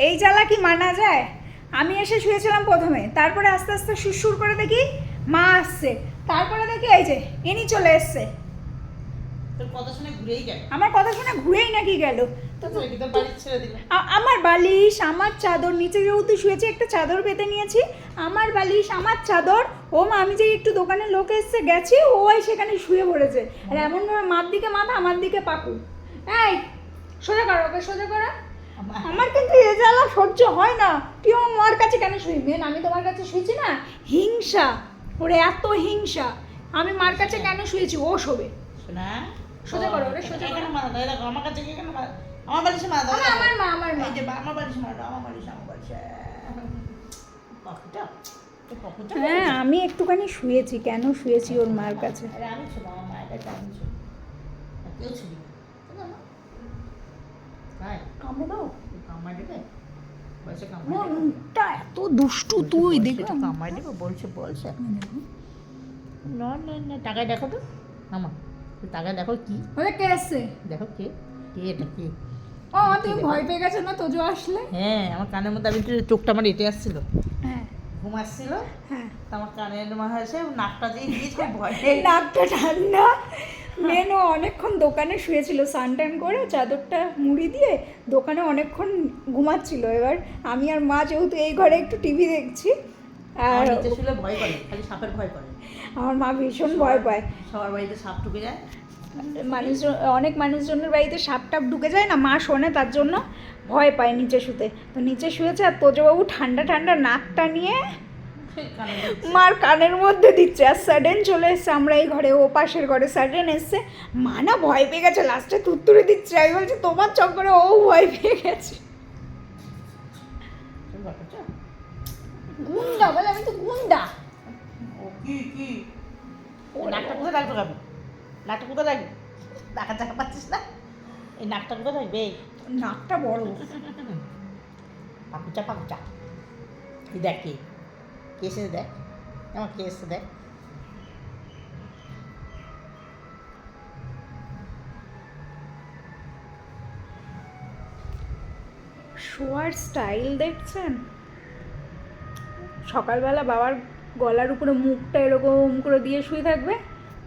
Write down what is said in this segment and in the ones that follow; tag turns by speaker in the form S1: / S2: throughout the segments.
S1: এই জ্বালা কি মানা যায়? আমি এসে শুয়েছিলাম প্রথমে, তারপরে আস্তে আস্তে সুরসুর করে দেখি মা আসছে, তারপরে দেখি এই যে ইনি চলে এসছে।
S2: তোর কথা শুনে ঘুরেই গেল।
S1: আমার কথা শুনে ঘুরেই নাকি গেল? আমার বালিশ, আমার চাদর, নিচে যেহেতু শুয়েছি একটা চাদর পেতে নিয়েছি, আমার বালিশ, আমার চাদর। ও মা, আমি যে একটু দোকানের লোক এসছে গেছি, ওই সেখানে শুয়ে পড়েছে। আর এমনভাবে মার দিকে মাথা, আমার দিকে পাকু। এই সোজা করো, ওকে সোজা করো। আমার কিন্তু এ জ্বালা সহ্য হয় না। তুই আমার কাছে কেন শুই? মেন আমি তোমার কাছে শুয়েছি না, হিংসা, ওরে এত হিংসা। আমি মার কাছে কেন শুয়েছি? ও শোবে।
S2: শোনা
S1: সোজা করো, ওরে সোজা করো।
S2: কেন মারা দাও? দেখো আমার কাছে কেন মারা? আমার বালিশে মারা দাও।
S1: আমার মা, আমার মা।
S2: এই যে আমার বালিশে মারা দাও, আমার বালিশে, আমার বালিশে। পকুটা তো পকুটা।
S1: হ্যাঁ, আমি একটুখানি শুয়েছি। কেন শুয়েছি ওর মার কাছে?
S2: আরে আমি ছিল, আমার মায়ের কাছে আমি ছিল। কেউ ছিল না। তাই
S1: কামড়ে দাও।
S2: কামাই দেবে? বলছে কামাই দেবে?
S1: মনটা এত দুষ্টু তুই, দেখো।
S2: কামাই দেবে বলছে, বলছে। না না না, টাকায় দেখো তো আমার, টাকায় দেখো কি
S1: ওরে কে এসছে?
S2: দেখো কে, কে এটা কে?
S1: ও তুমি ভয় পেয়ে গেছো না তোজো আসলে?
S2: হ্যাঁ, আমার কানের মধ্যে আমি চোখটা আমার এটে আসছিল,
S1: হ্যাঁ
S2: ঘুম আসছিল।
S1: হ্যাঁ,
S2: তো আমার কানের মধ্যে এসে নাকটা দিয়ে দিয়েছে ভয়।
S1: নাকটা ঠান্ডা। মেনও অনেকক্ষণ দোকানে শুয়েছিল, সানটান করে চাদরটা মুড়ি দিয়ে দোকানে অনেকক্ষণ ঘুমাচ্ছিল। এবার আমি আর মা যেহেতু এই ঘরে একটু টিভি দেখছি, আর
S2: নিচে শুলে ভয় করে, খালি সাপের ভয় করে।
S1: আমার মা ভীষণ ভয় পায়।
S2: সবার বাড়িতে সাপ ঢুকে যায়।
S1: মানুষজন, অনেক মানুষজনের বাড়িতে সাপ টাপ ঢুকে যায় না, মা শোনে, তার জন্য ভয় পায় নিচে শুতে। তো নিচে শুয়েছে, আর তোজবাবু ঠান্ডা ঠান্ডা নাকটা নিয়ে মার কানের মধ্যে দিচ্ছে। আর সাডেন চলে এসছে, আমরা এই ঘরে, ও পাশের ঘরে সাডেন এসছে। মা না ভয় পেয়ে গেছে, লাস্টে তুত্তুরে দিচ্ছে। আমি বলছি তোমার চক্করে ও ভয় পেয়ে গেছে। গুন্ডা বলে, আমি তো গুন্ডা।
S2: ও কি কি নাকটা কোথায় রাখবো? খাবি নাকটা কোথায় রাখবি? টাকা টাকা পাচ্ছিস না, এই নাকটা কোথায় রাখবে?
S1: নাকটা বড়।
S2: পাকুচা পাকুচা। তুই দেখ কে কে এসেছে, দেখ আমার কে এসেছে, দেখ।
S1: শোয়ার স্টাইল দেখছেন? সকালবেলা বাবার গলার উপরে মুখটা এরকম করে দিয়ে শুয়ে থাকবে,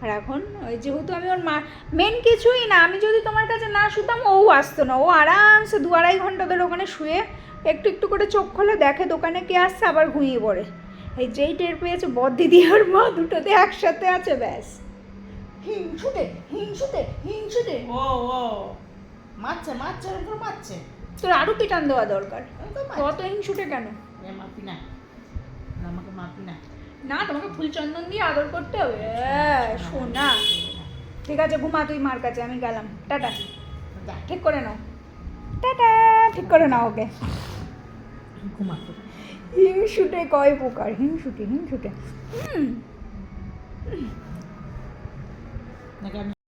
S1: আর এখন ওই যেহেতু আমি ওর মা, মেন কিছুই না, আমি যদি তোমার কাছে না শুতাম ও আসতো না। ও আরামসে 2-2.5 ঘন্টা ধরে ওখানে শুয়ে একটু একটু করে চোখ খোলে, দেখে দোকানে কে আসছে, আবার ঘুমিয়ে পড়ে। এই যেই টের পেয়েছে বড়দিদি আর মা দুটোতে একসাথে আছে, ব্যাস হিংসুটে হিংসুটে হিংসুটে।
S2: ও ও মারছে মারছে, ওর উপর মারছে।
S1: তোর আরও পিটান দেওয়া দরকার। কত হিংসুটে কেন?
S2: মাপি না, আমাকে মাপি না।
S1: না, তোমাকে ফুলচন্দন দিয়ে আদর করতে হবে। শোনা, ঠিক আছে ঘুমা তুই মার কাছে, আমি গেলাম, টাটা। ঠিক করে নাও, টাটা, ঠিক করে নাও ওকে।
S2: ঘুমা।
S1: হিংসুটে কয় প্রকার, হিংসুটে হিংসুটে।
S2: নাকি আমি